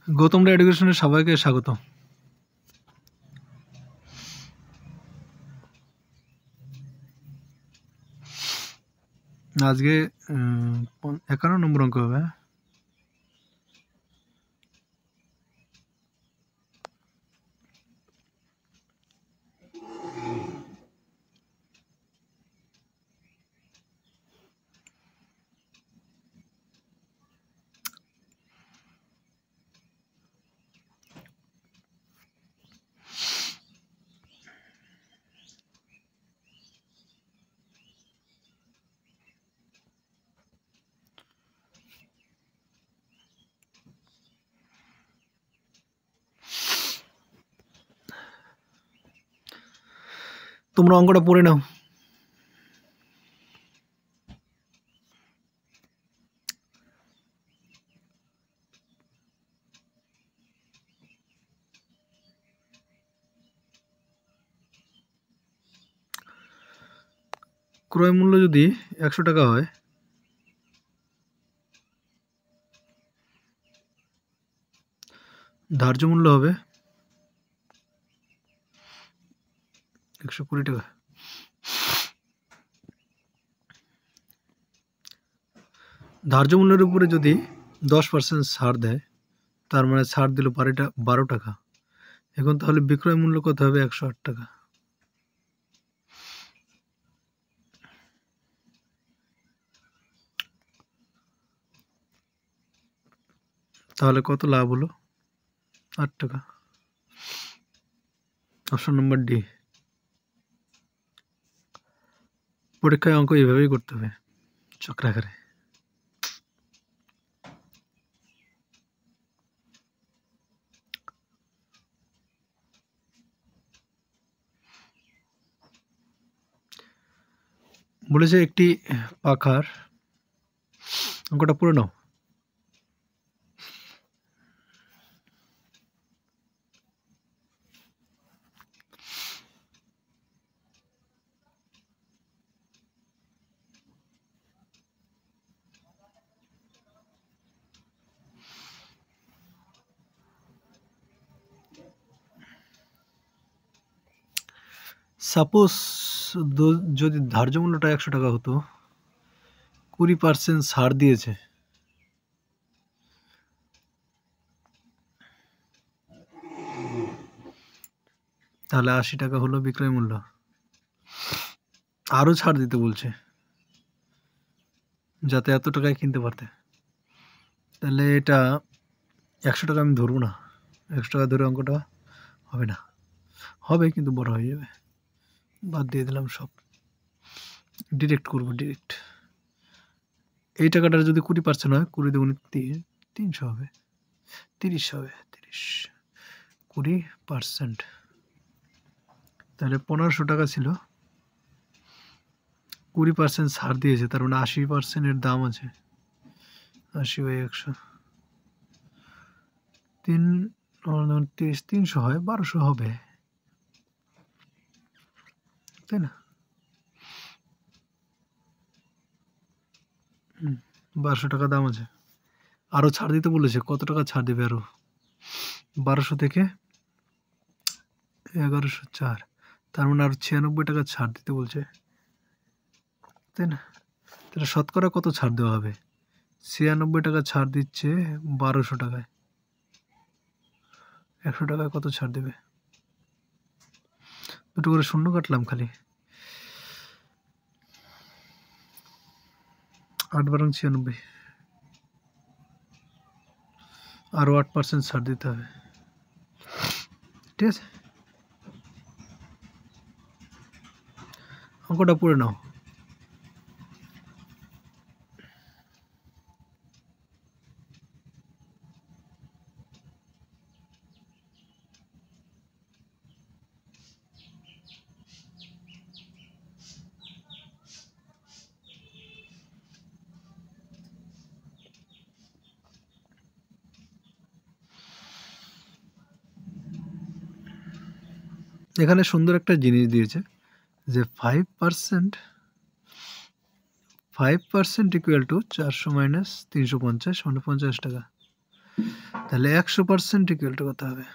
গৌতম এডুকেশনের সবাইকে স্বাগত। আজকে 51 নম্বর অঙ্ক হবে। তোমরা অঙ্কটা পড়ে নাও। ক্রয় মূল্য যদি 100 টাকা হয়, ধার্য মূল্য হবে 120 টাকা। ধার্য মূল্যের উপরে যদি 10% ছাড় দেয়, তার মানে ছাড় দিল 12 টাকা। এখন তাহলে বিক্রয় মূল্য কত হবে? 108 টাকা। তাহলে কত লাভ হলো? 8 টাকা। Option number D. পরীক্ষায় অঙ্ক এইভাবেই করতে হবে, চক্রাকারে। বলেছে একটি পাখার, অঙ্কটা পড়ে নাও। সাপোজ যদি ধার্য মূল্যটা 100 টাকা হতো, 20% ছাড় দিয়েছে, তাহলে 80 টাকা হলো বিক্রয় মূল্য। আরো ছাড় দিতে বলছে যাতে এত টাকায় কিনতে পারতে। তাহলে এটা 100 টাকা আমি ধরবো না, 100 টাকা ধরে অঙ্কটা হবে না। হবে কিন্তু বড় হয়ে যাবে। বাদ দিয়ে দিলাম সব, ডিরেক্ট করবো, ডিরেক্ট। এই টাকাটার যদি 20% হয়, 20 দুগুণে 300 হবে, 30 হবে, 30 20%। তাহলে 1500 টাকা ছিল, 20% ছাড় দিয়েছে, তার মানে 80% দাম আছে। 80/100, 300 হয়, 1200 হবে, তাই না? 1200 টাকা দাম আছে। আরো ছাড় দিতে বলেছে, কত টাকা ছাড় দেবে আরো? 1200 থেকে 1104, তার মানে আরো 96 টাকা ছাড় দিতে বলছে, তাই না? তাহলে শতকরা কত ছাড় দেওয়া হবে? 96 টাকা ছাড় দিচ্ছে 1200 টাকায়, 100 টাকায় কত ছাড় দেবে? দুটো করে শূন্য কাটলাম খালি, 8 বারং 96, আরো 8% ছাড় দিতে হবে, ঠিক আছে? অঙ্কটা পড়ে নাও। এখানে সুন্দর একটা জিনিস দিয়েছে যে 5% ইকুয়াল টু 400 মাইনাস 350 মানে 50 টাকা। তাহলে 100% ইকুয়াল টু কত হবে?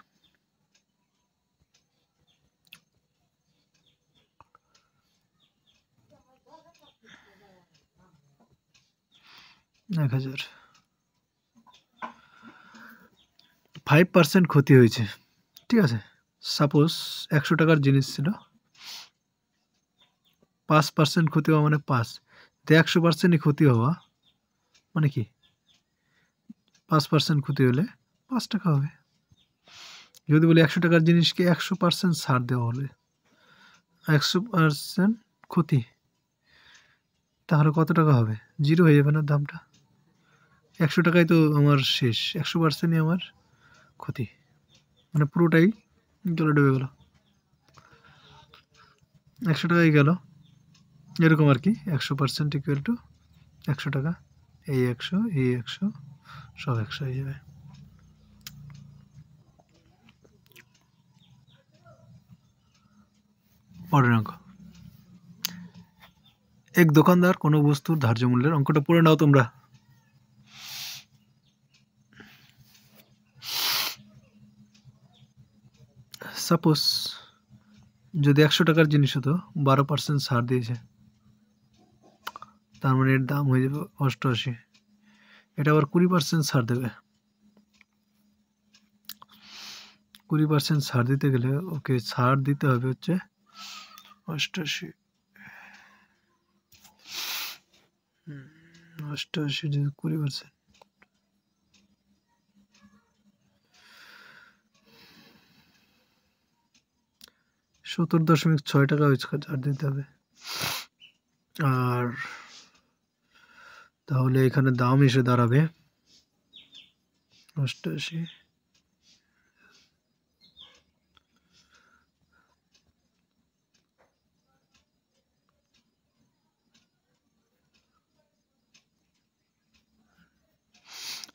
1000। 5% ক্ষতি হয়েছে, ঠিক আছে। সাপোজ 100 টাকার জিনিস ছিল, 5% ক্ষতি হওয়া মানে 5, তো 100%ই ক্ষতি হওয়া মানে কি 5% ক্ষতি হলে 5 টাকা হবে। যদি বলি 100 টাকার জিনিসকে 100% ছাড় দেওয়া হলে 100% ক্ষতি, তাহলে কত টাকা হবে? 0 হয়ে যাবে না দামটা? 100 টাকায় তো আমার শেষ, 100%ই আমার ক্ষতি, মানে পুরোটাই জলে ডুবে গেল। 100 টাকাই গেল, এরকম আর কি। 100% ইকুয়াল টু 100 টাকা, এই 100 এই 100 সব 100 হয়ে যাবে। পরের অঙ্ক, এক দোকানদার কোনো বস্তুর ধার্য মূল্যের, অঙ্কটা পড়ে নাও তোমরা। সাপোজ যদি 100 টাকার জিনিস হতো, 12% ছাড় দিয়েছে, তার মানে এর দাম হয়ে যাবে 88। এটা আবার 20% ছাড় দেবে, 20% ছাড় দিতে গেলে ওকে ছাড় দিতে হবে হচ্ছে 88। 88 যদি 20%, 70.6 টাকা ছাড় দিতে হবে। আর তাহলে এখানে দাম এসে দাঁড়াবে 88,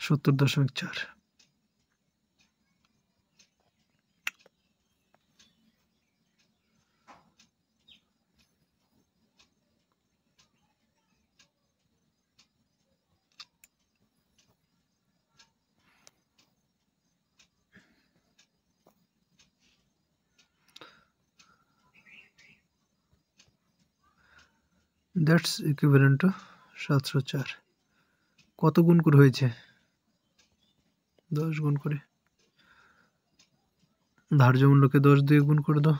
$70.4। That's equivalent to 704। কত গুণ করে হয়েছে? 10 গুণ করে। ধার্য মূল্যকে 10 দিয়ে গুণ করে দাও।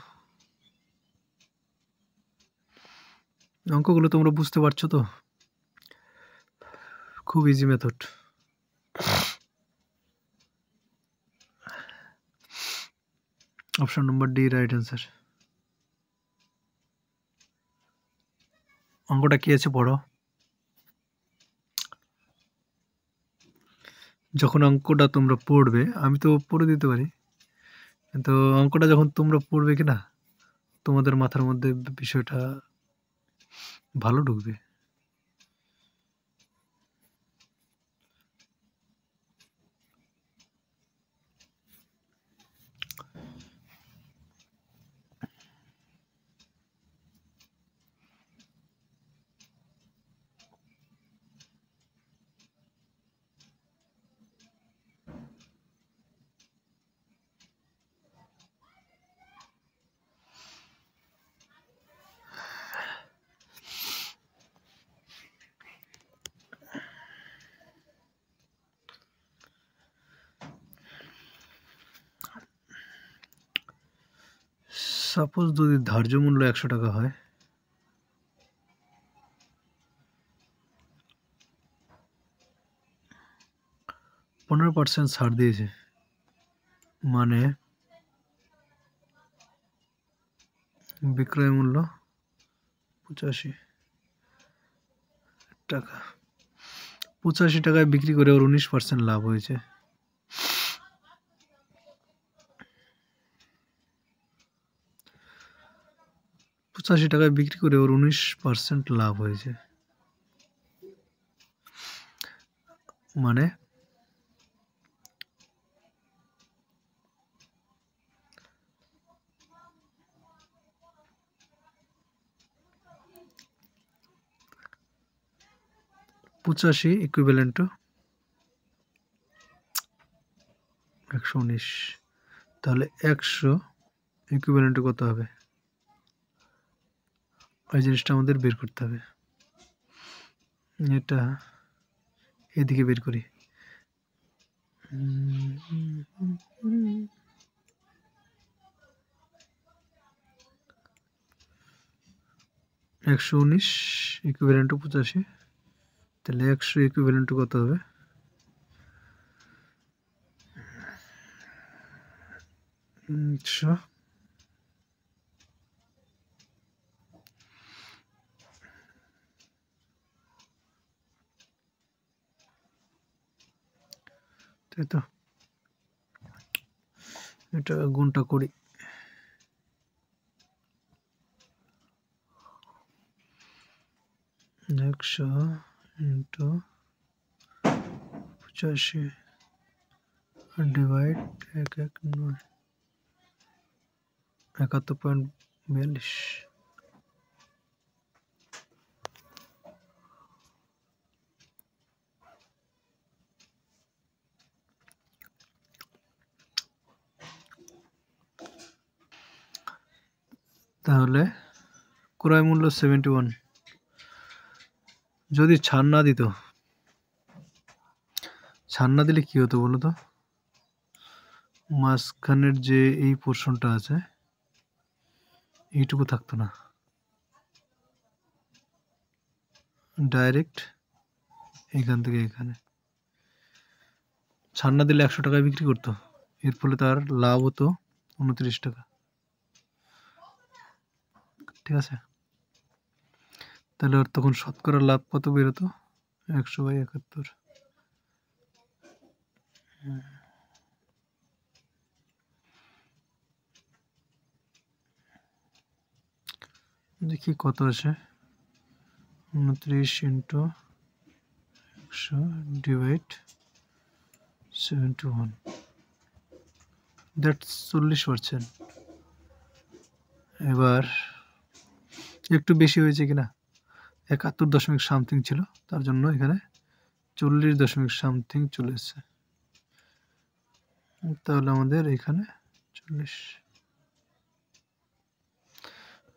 অঙ্কগুলো তোমরা বুঝতে পারছো তো? খুব easy method. Option number D right answer. অঙ্কটা কি আছে পড়ো। যখন অঙ্কটা তোমরা পড়বে, আমি তো পড়ে দিতে পারি, কিন্তু অঙ্কটা যখন তোমরা পড়বে কি না, তোমাদের মাথার মধ্যে বিষয়টা ভালো ঢুকবে। সাপোজ যদি ধার্য মূল্য 100 টাকা হয়, %15 ছাড় দিয়েছে, মানে বিক্রয় মূল্য 85 টাকা। 85 টাকায় বিক্রি করে ওর 19% লাভ হয়েছে। টাকায় বিক্রি করে ওর 19% লাভ হয়েছে, মানে ইকুইভ্যালেন্ট টু 119, তাহলে 100 ইকুইভ্যালেন্ট কত হবে? ওই জিনিসটা আমাদের বের করতে হবে। এটা এদিকে বের করি। 119 ইকুইভ্যালেন্ট 85, তাহলে 100 ইকুইভ্যালেন্ট কত হবে? তাই তো, এটা গুণটা করি। 100 ইন্টু 85 ডিভাইড 119, 71.42। তাহলে ক্রয় মূল্য 71। যদি ছাড় না দিত, ছাড় না দিলে কি হতো বলো তো? মাঝখানের যে এই পোর্শনটা আছে এইটুকু থাকতো না, ডাইরেক্ট এখান থেকে এখানে। ছাড় না দিলে 100 টাকায় বিক্রি করতো, এর ফলে তার লাভ হতো 29 টাকা। ঠিক আছে, তাহলে ওর তখন শতকরা লাভ কত বেরোতো? 100/71। দেখি কত আসে। 29 ইন্টু 100 ডিভাইড 71, দ্যাটস 40%। এবার একটু বেশি হয়েছে কিনা, 71.something ছিল, তার জন্য এখানে 40.something চলে এসেছে। তাহলে আমাদের এখানে 40।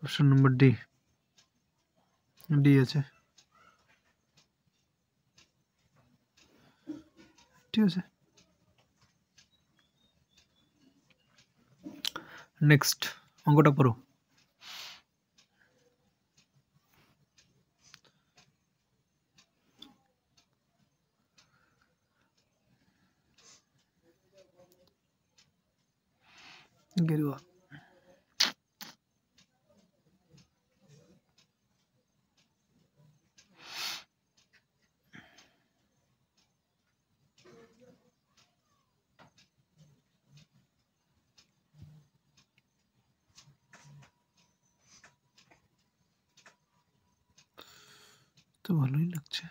অপশন নম্বর ডি, ডি আছে। ঠিক আছে, নেক্সট অঙ্কটা পড়ো। গেরুয়া, তো ভালোই লাগছে।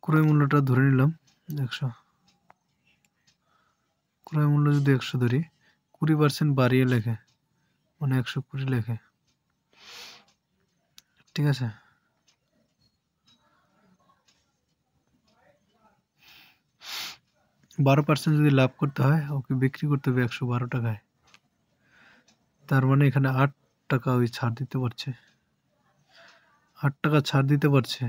ক্রয় মূল্যটা ধরে নিলাম 100। ক্রয় মূল্য যদি 100 ধরি, 20% বাড়িয়ে লেখে, মানে 120 লেখে। ঠিক আছে, %12 যদি লাভ করতে হয়, ওকে বিক্রি করতে হবে 112 টাকায়। তার মানে এখানে 8 টাকা ওই ছাড় দিতে পারছে, 8 টাকা ছাড় দিতে পারছে।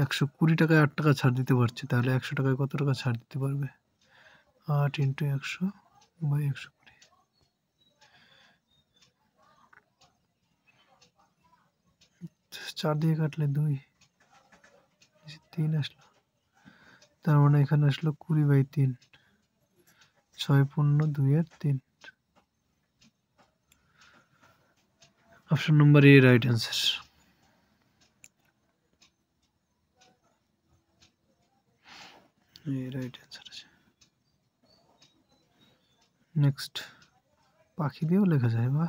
120 টাকায় 8 টাকা ছাড় দিতে পারছে, তাহলে 100 টাকায় কত টাকা ছাড় দিতে পারবে? 8 ইন্টু 100/120। 4 দিয়ে কাটলে 2, 3 আসলো, তার মানে এখানে আসলো 20/3। 6 পূর্ণ 2/3। অপশন নম্বর এ রাইট অ্যান্সার। এই রাইট অ্যান্সার আছে। নেক্সট, পাখি দিয়েও লেখা যায়, বা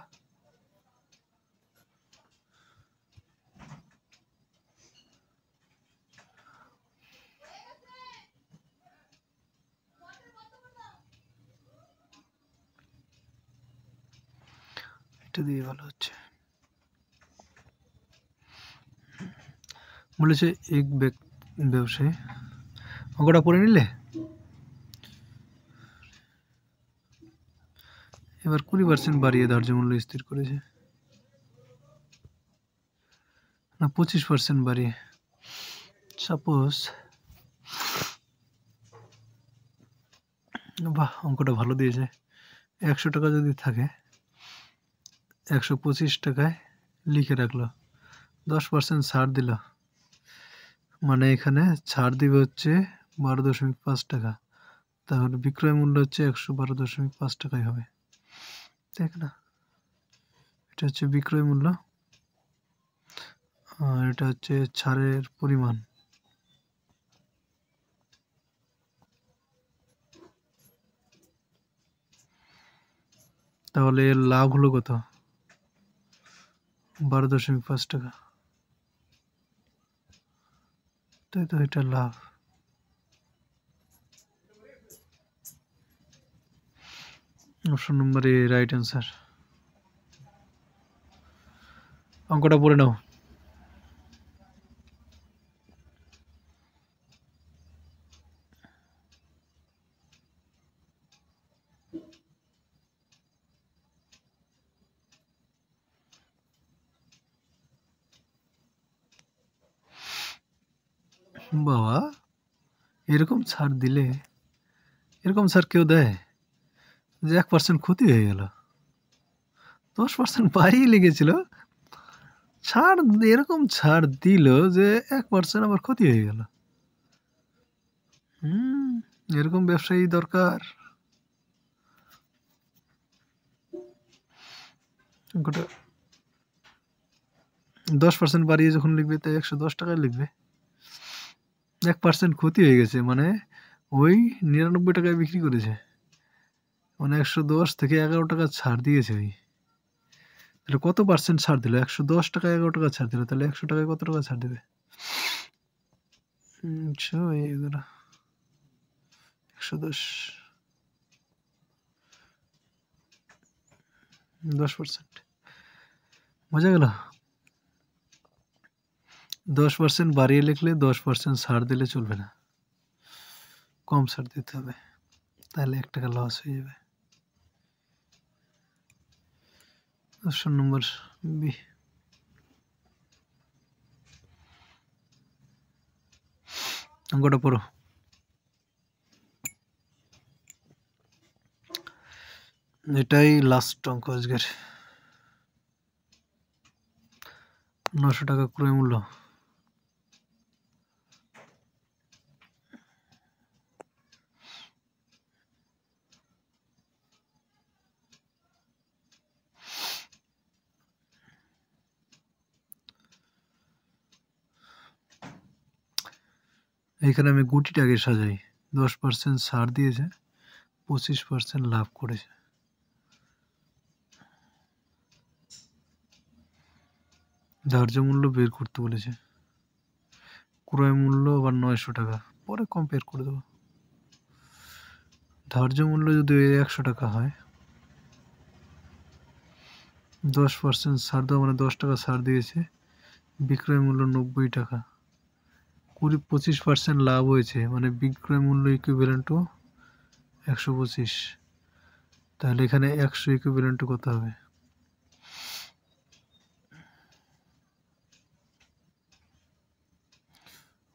এটা দিয়ে ভালো হচ্ছে। বলেছে এক ব্যবসায়ী, অঙ্কটা পড়ে নিলে এবার 20% বাড়িয়ে ধার্য মূল্য স্থির করেছে, না 25% বাড়িয়ে। সাপোজ, বাহ অঙ্কটা ভালো দিয়েছে। 100 টাকা যদি থাকে 125 টাকায় লিখে রাখলো, 10% ছাড় দিল, মানে এখানে ছাড় দিবে হচ্ছে 12.5 টাকা, তাহলে বিক্রয় মূল্য হচ্ছে 112.5 টাকাই হবে, দেখ না। এটা হচ্ছে বিক্রয় মূল্য আর এটা হচ্ছে ছাড়ের পরিমাণ। তাহলে এর লাভ হলো কত? 12.5 টাকা, তাই তো এটা লাভ। অপশন নম্বর এ রাইট অ্যান্সার। অঙ্কটা পড়ে নাও। বাবা এরকম ছাড় দিলে, এরকম ছাড় কেউ দেয় যে 1% ক্ষতি হয়ে গেল, 10% বাড়িয়ে লেগেছিল, ছাড় এরকম ছাড় দিল যে 1% আবার ক্ষতি হয়ে গেল। এরকম ব্যবসায়ী দরকার। 10% বাড়িয়ে যখন লিখবে তাই 110 টাকায় লিখবে, 1% ক্ষতি হয়ে গেছে, মানে ওই 99 টাকায় বিক্রি করেছে, মানে 110 থেকে 11 টাকা ছাড় দিয়েছে ওই। তাহলে কত পার্সেন্ট ছাড় দিল? 110 টাকা 11 টাকা ছাড় দিল, তাহলে 100 টাকায় কত টাকা ছাড় দেবে? 110 10%, বোঝা গেল? 10% বাড়িয়ে লিখলে 10% ছাড় দিলে চলবে না, কম ছাড় দিতে হবে, তাহলে 1 টাকা লস হয়ে যাবে। Option number B. অঙ্কটা পড়ো। এটাই লাস্ট অঙ্ক আজকের। 900 টাকা ক্রয় মূল্য। এখানে আমি গুটিটাকে সাজাই, 10% ছাড় দিয়েছে, 25% লাভ করেছে। ধার্য মূল্য বের করতে বলেছে, ক্রয় মূল্য আবার 900 টাকা, পরে কম্পেয়ার করে দেবো। ধার্য মূল্য যদি 100 টাকা হয়, 10% ছাড় দেওয়া মানে 10 টাকা ছাড় দিয়েছে, বিক্রয় মূল্য 90 টাকা, 25% লাভ হয়েছে, মানে বিক্রয় মূল্য ইকুইভ্যালেন্ট টু 125, তাহলে এখানে 100 ইকুইভ্যালেন্ট টু কত হবে?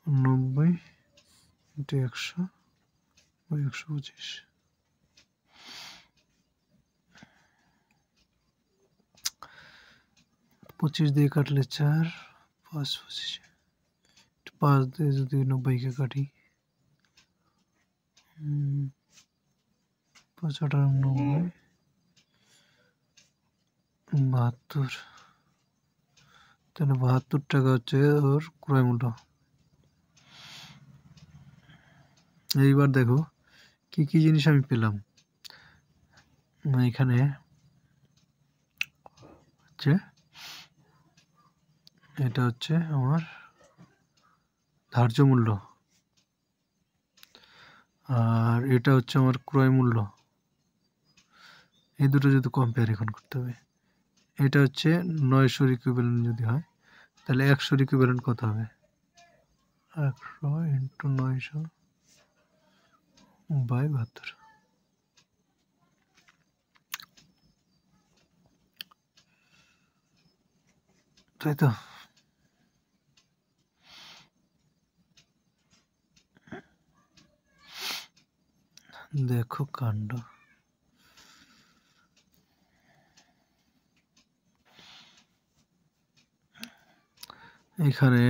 90 ইন্টু 100 ওই 125, 25 দিয়ে কাটলে 4, 5 25, 5 দিয়ে যদি 90-কে কাটি, 5 8 90, 72, তাহলে 72 টাকা হচ্ছে ওর ক্রয় মূল্য। এইবার দেখো কি কি জিনিস আমি পেলাম। এখানে হচ্ছে, এটা হচ্ছে আমার ধার্য মূল্য, আর এটা হচ্ছে আমার ক্রয় মূল্য। এই দুটো যদি কম্পেয়ার এখন করতে হবে, এটা হচ্ছে 900 ইকুইভ্যালেন্ট যদি হয় তাহলে 100 ইকুইভ্যালেন্ট কত হবে? 100 ইন্টু 900 বাই 72, তাই তো? দেখো কাণ্ড। এখানে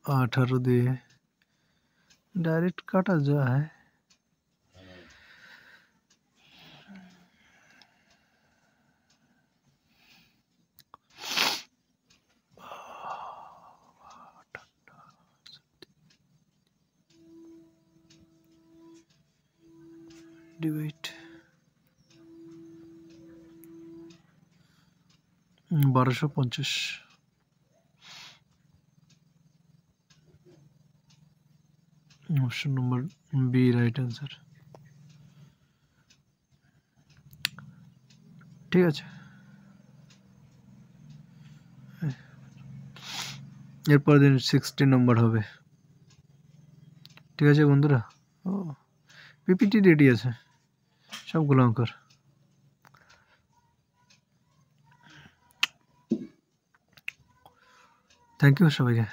18 দিয়ে ডাইরেক্ট কাটা যায়। Divide 1250, option number B right answer. ঠিক আছে, এরপর দিন 60 নম্বর হবে। ঠিক আছে বন্ধুরা, ও পিপিটি রেডি আছে সবগুলো অঙ্কর। থ্যাংক ইউ সবাইকে।